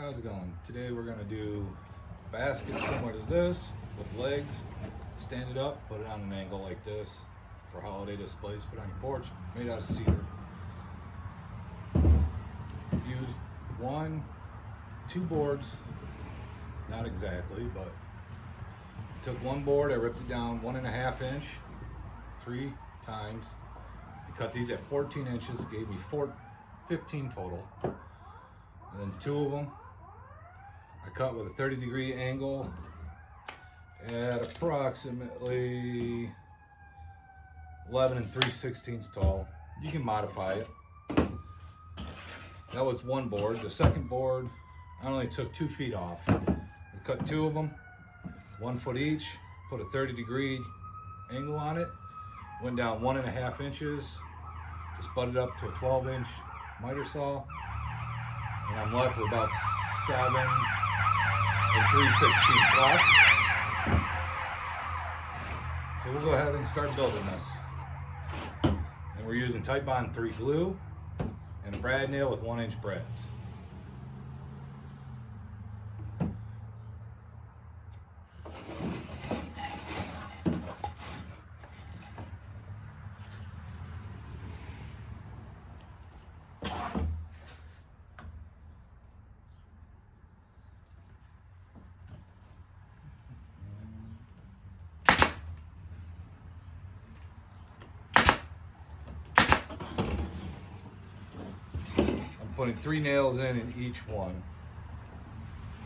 How's it going? Today we're going to do a basket similar to this with legs. Stand it up, put it on an angle like this for holiday displays. Put it on your porch, made out of cedar. Used two boards, not exactly, but took one board, I ripped it down 1.5 inch, 3 times. I cut these at 14 inches, gave me 15 total. And then 2 of them I cut with a 30-degree angle at approximately 11 3/16 tall. You can modify it. That was one board. The second board, I only took 2 feet off. I cut 2 of them, 1 foot each, put a 30-degree angle on it, went down 1.5 inches, just butted up to a 12-inch miter saw, and I'm left with about 7 3/16 left. So we'll go ahead and start building this. And we're using Titebond 3 glue and a brad nail with 1-inch brads. Putting 3 nails in each one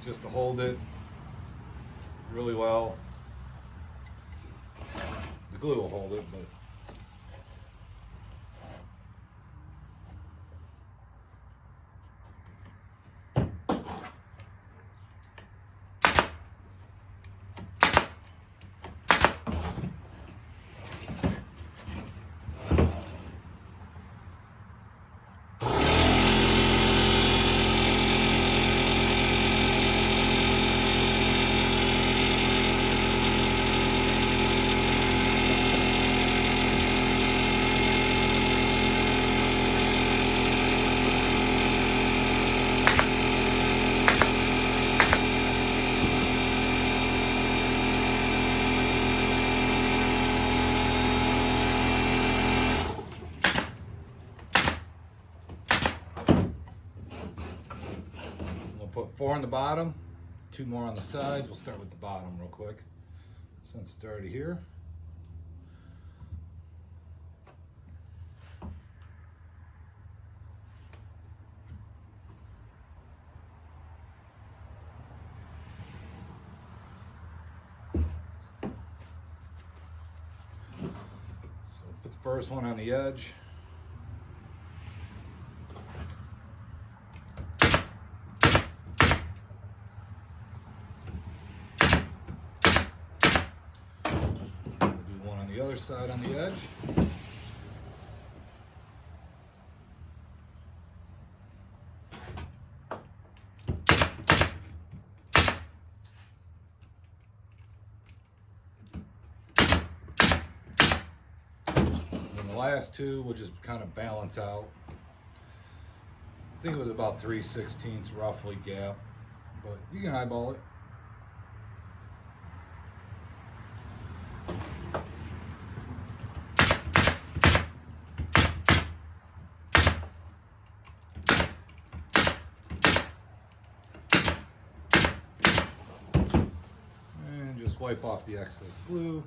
just to hold it really well. The glue will hold it, but put 4 on the bottom, 2 more on the sides. We'll start with the bottom real quick since it's already here. So put the first one on the edge. The other side on the edge. And the last 2 will just kind of balance out. I think it was about 3/16 roughly gap, but you can eyeball it. Wipe off the excess glue.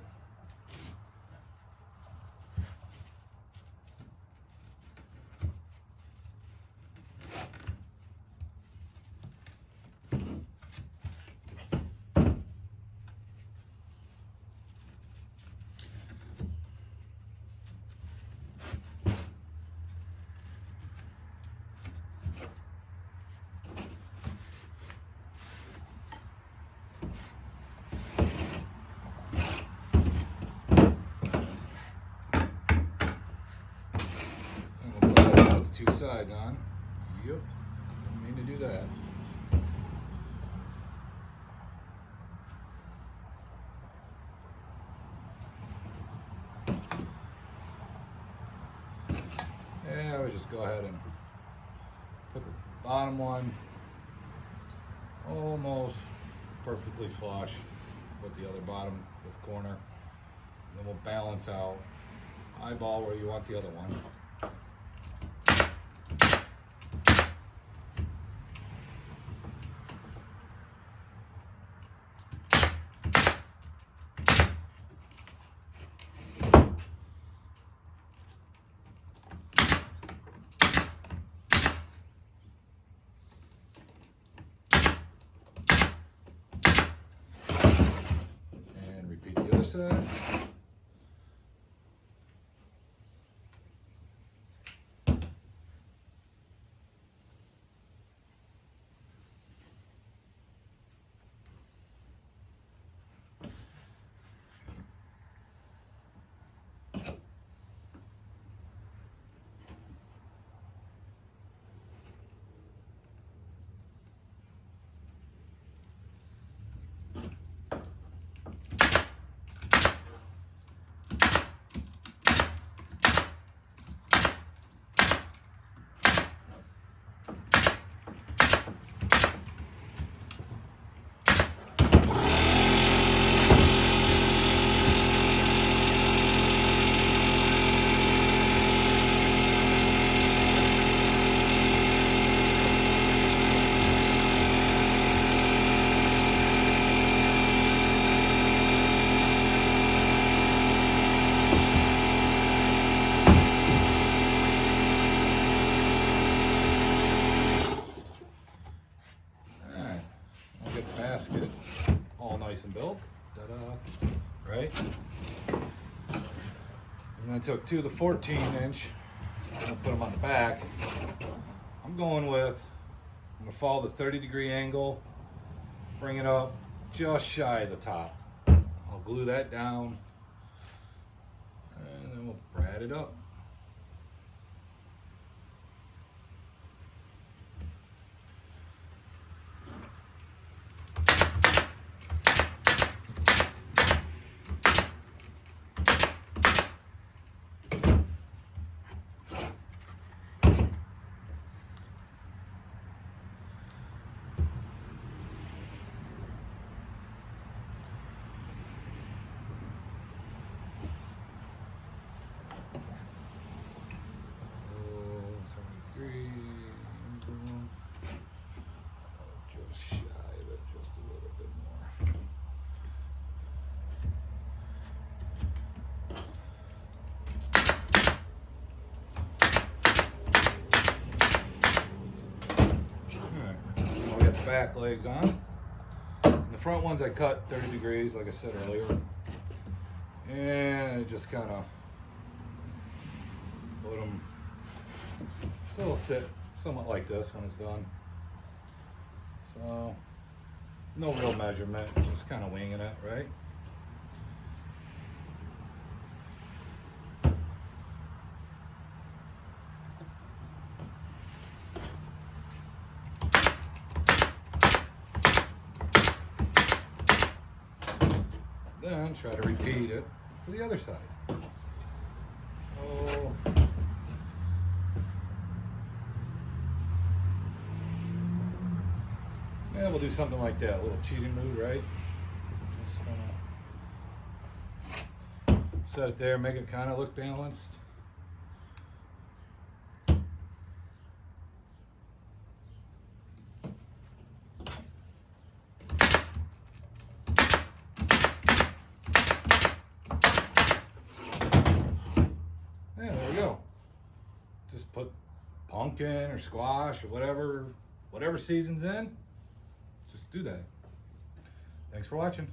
Two sides on. Yep, didn't mean to do that. Yeah, I would just go ahead and put the bottom one almost perfectly flush with the other bottom with corner. And then we'll balance out, eyeball where you want the other one. The other side. Basket all nice and built. Ta-da. Right? And I took two of the 14-inch. I'm gonna put them on the back. I'm gonna follow the 30-degree angle, bring it up just shy of the top. I'll glue that down, and then we'll brad it up. Just shy of it, just a little bit more. Alright, I'll get the back legs on. And the front ones I cut 30 degrees, like I said earlier. And just kind of put them, so it'll sit somewhat like this when it's done. So, no real measurement, just kind of winging it, right? Then try to repeat it for the other side. Oh. Yeah, we'll do something like that, a little cheating move, right? Just gonna set it there, make it kind of look balanced. Yeah, there we go. Just put pumpkin or squash or whatever season's in. Just do that. Thanks for watching.